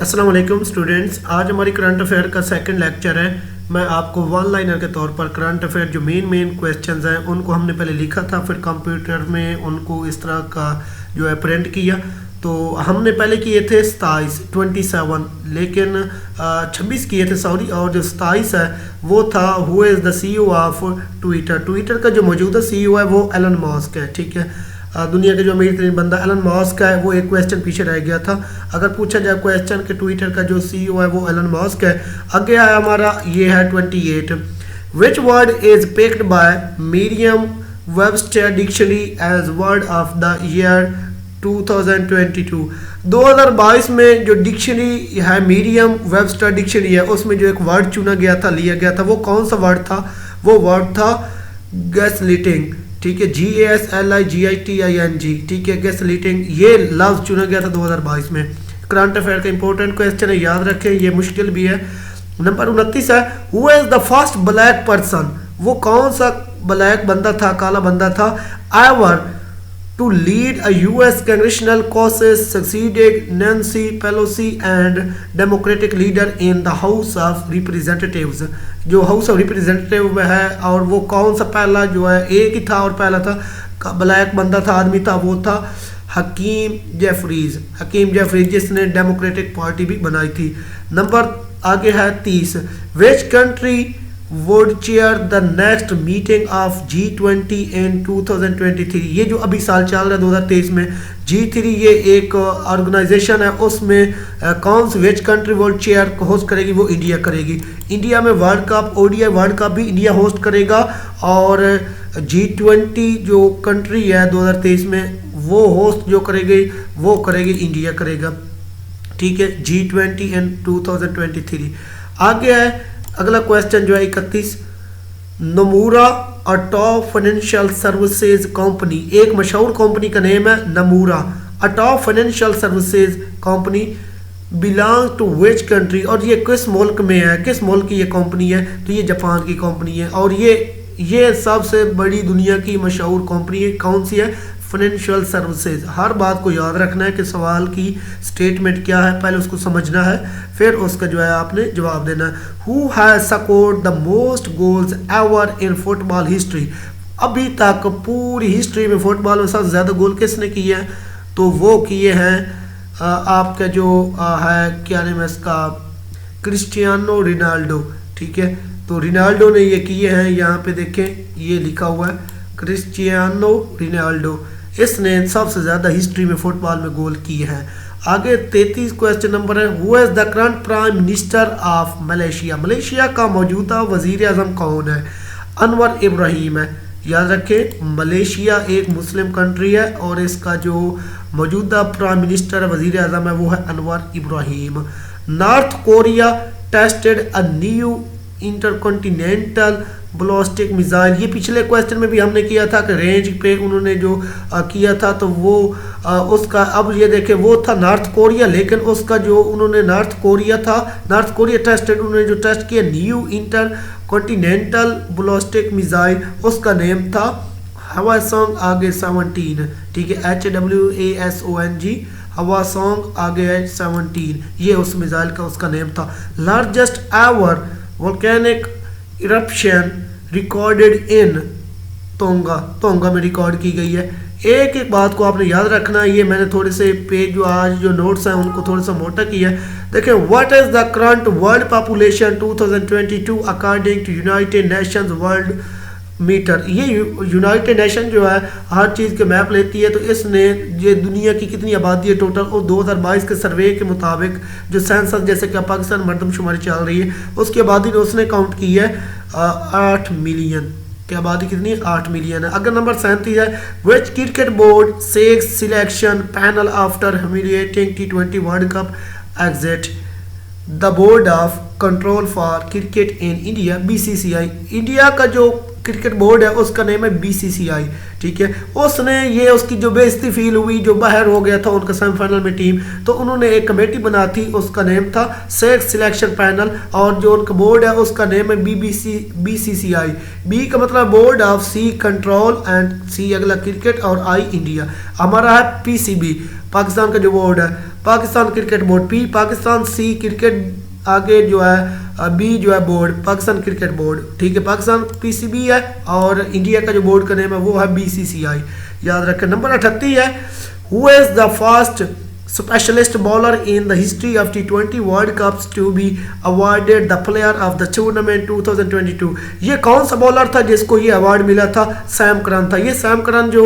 अस्सलाम वालेकुम स्टूडेंट्स। आज हमारी करंट अफेयर का सेकंड लेक्चर है। मैं आपको वन लाइनर के तौर पर करंट अफेयर जो मेन क्वेश्चंस हैं उनको हमने पहले लिखा था, फिर कंप्यूटर में उनको इस तरह का जो है प्रिंट किया। तो हमने पहले किए थे 27, लेकिन 26 किए थे सॉरी, और जो 27 है वो था who is the CEO of Twitter. Twitter का जो मौजूदा CEO है वो एलन मस्क है। ठीक है, दुनिया के जो अमीर तरीन बंदा एलन मस्क है, वो एक क्वेश्चन पीछे रह गया था। अगर पूछा जाए क्वेश्चन कि ट्विटर का जो CEO है वो एलन मस्क है, आगे है हमारा ये है 28। Which word is picked by Merriam Webster dictionary as word of the year 2022। 2022 में जो डिक्शनरी है मीडियम वेबस्टर डिक्शनरी है उसमें जो एक वर्ड चुना गया था, लिया गया था, वो कौन सा वर्ड था? वो वर्ड था गैसलिटिंग। ठीक है, GASLIGITING। ठीक है, गैसलिटिंग ये लफ्ज़ चुना गया था 2022 में। करंट अफेयर का इंपॉर्टेंट क्वेश्चन है, याद रखें, ये मुश्किल भी है। नंबर 29 है who is the first black person. वो कौन सा ब्लैक बंदा था, काला बंदा था, ever to lead a US congressional caucus succeeded Nancy Pelosi and Democratic leader in the House of Representatives। जो हाउस ऑफ रिप्रेजेंटेटिव में है, और वो कौन सा पहला जो है, एक ही था और पहला था ब्लैक बंदा था, आदमी था, वो था हकीम जेफरीज। हकीम जेफरीज जिसने डेमोक्रेटिक पार्टी भी बनाई थी। नंबर आगे है 30। Which country would chair the next meeting of G20 in 2023। ये जो अभी साल चल रहा है 2023 में G3, ये एक ऑर्गेनाइजेशन है, उसमें कौन सी which country world chair host करेगी? वो इंडिया करेगी। इंडिया में world cup, ODI world cup भी इंडिया होस्ट करेगा, और G20 जो कंट्री है 2023 में वो होस्ट जो करेगी वो करेगी इंडिया करेगा। ठीक है, G20 इन 2023। आगे है अगला क्वेश्चन जो है 31। नमूरा और टॉप फाइनेंशियल सर्विसेज कंपनी, एक मशहूर कंपनी का नेम है Nomura. A top financial services company belong to which country, और ये किस मुल्क में है, किस मुल्क की ये कंपनी है? तो ये जापान की कंपनी है, और ये सबसे बड़ी दुनिया की मशहूर कंपनी है। कौन सी है? Financial services. हर बात को याद रखना है कि सवाल की स्टेटमेंट क्या है, पहले उसको समझना है, फिर उसका जो है आपने जवाब देना है। Who has scored the most goals ever in football history. अभी तक पूरी हिस्ट्री में फुटबॉल में सबसे ज़्यादा गोल किसने किए हैं? तो वो किए हैं आपका जो है, क्या नाम है इसका, क्रिस्टियानो रोनाल्डो। ठीक है, तो रोनाल्डो ने ये किए हैं, यहाँ पे देखें ये लिखा हुआ है क्रिस्टियानो रोनाल्डो, इसने सबसे ज़्यादा हिस्ट्री में फुटबॉल में गोल किए हैं। आगे 33 क्वेश्चन नंबर है who is the current prime minister of Malaysia. Malaysia का मौजूदा वजीर आज़म कौन है? अनवर इब्राहिम है। याद रखें, मलेशिया एक मुस्लिम कंट्री है और इसका जो मौजूदा प्राइम मिनिस्टर वजीर आज़म है वो है Anwar Ibrahim. North Korea tested a new intercontinental ballistic missile. ये पिछले क्वेश्चन में भी हमने किया था कि रेंज पे उन्होंने जो किया था, तो वो उसका, अब ये देखें, वो था नॉर्थ कोरिया, लेकिन उसका जो उन्होंने नॉर्थ कोरिया टेस्टेड, उन्होंने जो टेस्ट किया new inter continental ballistic missile, उसका नेम था हवासोंग आगे 17। ठीक है, HWASONG हवासोंग आगे 17, ये उस मिसाइल का उसका नेम था। Largest ever volcanic eruption recorded in Tonga में रिकॉर्ड की गई है। एक एक बात को आपने याद रखना है। ये मैंने थोड़े से पेज जो आज जो नोट्स हैं उनको थोड़ा सा मोटा किया है। देखें, what is the current world population 2022 according to United Nations world meter. ये यूनाइटेड नेशन जो है हर चीज़ के मैप लेती है, तो इसने ये दुनिया की कितनी आबादी है टोटल, और 2022 के सर्वे के मुताबिक जो सेंसस जैसे कि पाकिस्तान मरदमशुमारी चल रही है उसकी आबादी ने उसने काउंट की है 8 मिलियन की आबादी कितनी है? 8 मिलियन है। अगर नंबर 37 है which cricket board sacks selection panel after humiliating T20 world cup exit the board of control for cricket in India BCCI। India का जो क्रिकेट बोर्ड है उसका नेम है BCCI। ठीक है, उसने ये उसकी जो बेइज्जती फील हुई, जो बाहर हो गया था उनका सेमीफाइनल में टीम, तो उन्होंने एक कमेटी बना थी, उसका नेम था सेक्स सिलेक्शन पैनल, और जो उनका बोर्ड है उसका नेम है BCCI। बी का मतलब board of, C control and C अगला क्रिकेट और I इंडिया। हमारा है PCB पाकिस्तान का जो बोर्ड है, Pakistan cricket board P, Pakistan C cricket आगे जो है बी जो है बोर्ड पाकिस्तान क्रिकेट बोर्ड, ठीक है, पाकिस्तान पीसीबी है और इंडिया का जो बोर्ड का नेम है वो है बीसीसीआई, याद रखें। नंबर 38 है who is the first specialist bowler in the history of T20 World Cups to be awarded the player of the tournament 2022। ये कौन सा बॉलर था जिसको ये अवार्ड मिला था? सैम करन था। ये सैम करन जो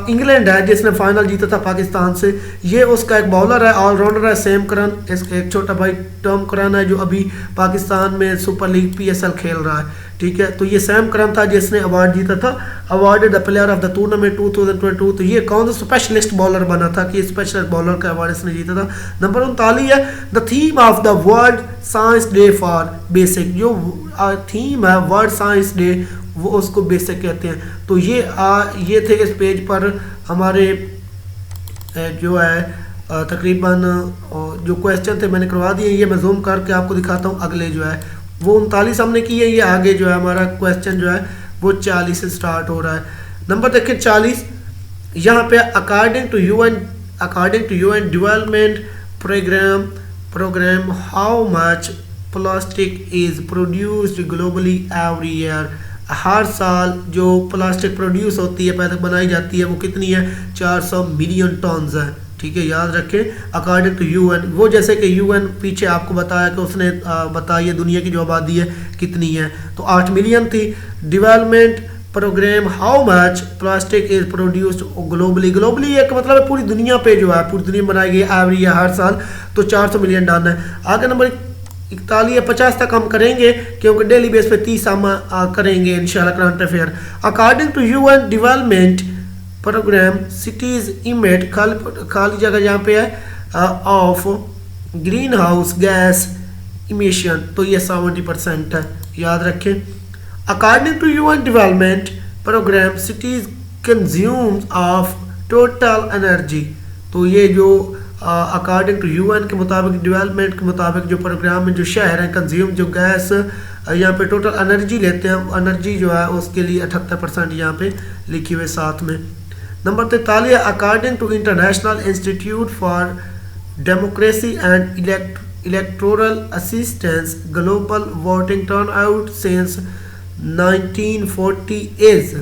इंग्लैंड है जिसने फाइनल जीता था पाकिस्तान से, ये उसका एक बॉलर है, ऑलराउंडर है सैम करन। इसका एक छोटा भाई टॉम करन है जो अभी पाकिस्तान में सुपर लीग PSL खेल रहा है, ठीक है। तो ये सैम करन था जिसने अवार्ड जीता था, awarded the player of the tournament 2022। तो ये कौन सा स्पेशलिस्ट बॉलर बना था कि स्पेशलिस्ट बॉलर का अवार्ड इसने जीता था। नंबर 39 है the theme of the world science day for basic. जो थीम है वर्ल्ड साइंस डे वो उसको बेसिक कहते हैं। तो ये थे इस पेज पर हमारे जो है तकरीबन जो क्वेश्चन थे मैंने करवा दिए। ये मैं जूम करके आपको दिखाता हूँ। अगले जो है वो 39 हमने की है, ये आगे जो है हमारा क्वेश्चन जो है वो 40 से स्टार्ट हो रहा है। नंबर देखें 40, यहाँ पे according to UN development programme how much plastic is produced globally every year. हर साल जो प्लास्टिक प्रोड्यूस होती है, पैदा बनाई जाती है, वो कितनी है? 400 मिलियन टन्स है, ठीक है, याद रखें। अकॉर्डिंग टू यूएन, वो जैसे कि यूएन पीछे आपको बताया कि उसने बताई है दुनिया की जो आबादी है कितनी है, तो 8 मिलियन थी। Development programme how much plastic is produced globally एक मतलब है पूरी दुनिया पे जो है, पूरी दुनिया में बनाई गई एवरी ईयर हर साल, तो 400 मिलियन टन है। आगे नंबर 41 या 50 तक हम करेंगे क्योंकि डेली बेस पे 30 हम करेंगे इंशाल्लाह current affair. According to UN development programme cities emit खाली जगह जहाँ पे है of green house gas emission, तो ये 70% है, याद रखें। According to UN development programme cities consumes of total energy, तो ये जो अकॉर्डिंग टू यूएन के मुताबिक डेवलपमेंट के मुताबिक जो प्रोग्राम में जो शहर हैं कंज्यूम जो गैस यहाँ पे टोटल एनर्जी लेते हैं, एनर्जी जो है उसके लिए 78% यहाँ पे लिखी हुए साथ में। Number 43 according to International Institute for Democracy and Electoral Assistance global voting turnout since 1940 is.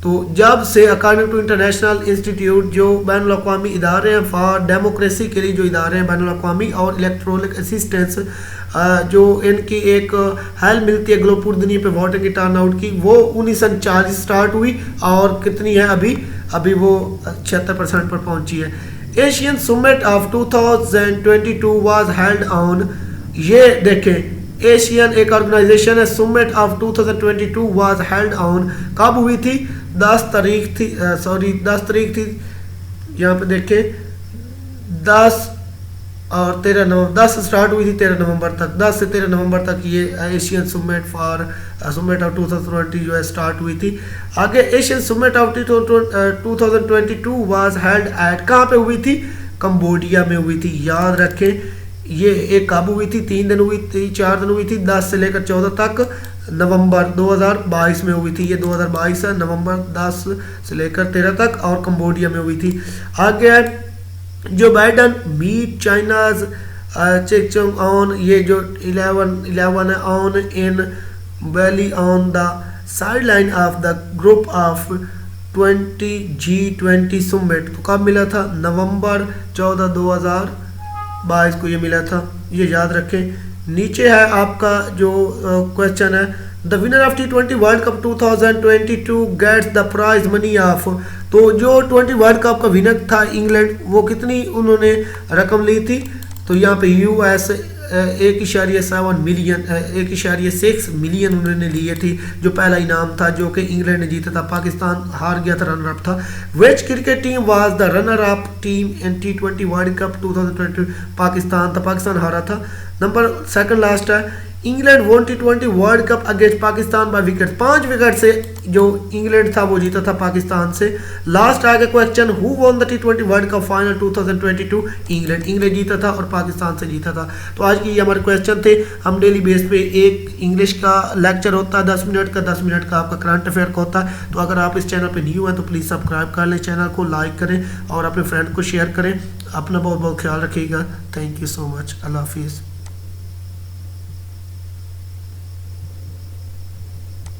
तो जब से अकॉर्डिंग टू इंटरनेशनल इंस्टीट्यूट जो बैनुल अक़वामी इदारे हैं फॉर डेमोक्रेसी के लिए जो इदारे हैं बैनुल अक़वामी और इलेक्ट्रोनिक असिस्टेंस जो इनकी एक हेल्प मिलती है ग्लोब पूरी दुनिया पे वोटिंग की टर्नआउट की, वो 1940 स्टार्ट हुई और कितनी है अभी वो 76% पर पहुंची है। Asian summit of 2022 was held on, ये देखें एशियन एक ऑर्गेनाइजेशन है, summit of 2022 was held on कब हुई थी? 10 तारीख थी, यहाँ पे देखें 10 और 13 नवंबर, 10 स्टार्ट हुई थी 13 नवंबर तक, 10 से 13 नवंबर तक ये एशियन समिट ऑफ 2020 जो है स्टार्ट हुई थी। आगे Asian summit of 2022 was held at, कहाँ पे हुई थी? कंबोडिया में हुई थी, याद रखें। ये एक कब हुई थी? 3 दिन हुई थी, 4 दिन हुई थी, 10 से लेकर 14 तक, नवंबर 2022 में हुई थी। ये 2022 है, नवंबर 10 से लेकर 13 तक और कंबोडिया में हुई थी। आगे जो बाइडन मीट चाइनाज चेकचोंग ऑन, ये जो 11 है on in valley on the sideline of the group of 20G20 summit. तो कब मिला था? नवंबर 14 2022 को ये मिला था, ये याद रखें। नीचे है आपका जो क्वेश्चन है the winner of T20 world cup 2022 gets the prize money of, तो जो 20 वर्ल्ड कप का विनर था इंग्लैंड, वो कितनी उन्होंने रकम ली थी? तो यहाँ पे US 1.7 मिलियन 1.6 मिलियन उन्होंने लिए थी, जो पहला इनाम था जो कि इंग्लैंड ने जीता था। पाकिस्तान हार गया था, रनर अप था। Which cricket team was the runner up team in T20 world cup 2022? Pakistan था, पाकिस्तान हारा था। नंबर सेकंड लास्ट है England won T20 world cup against Pakistan by wicket, 5 wicket से जो इंग्लैंड था वो जीता था पाकिस्तान से। लास्ट आ गया question who won the T20 world cup final 2022? England जीता था और पाकिस्तान से जीता था। तो आज की ये हमारे क्वेश्चन थे। हम डेली बेस पे एक इंग्लिश का लेक्चर होता है 10 मिनट का, 10 मिनट का आपका करंट अफेयर का होता है। तो अगर आप इस चैनल पर न्यू हैं तो प्लीज़ सब्सक्राइब कर लें, चैनल को लाइक करें और अपने फ्रेंड को शेयर करें। अपना बहुत बहुत ख्याल रखिएगा। Thank you so much. अल्लाह हाफिज़।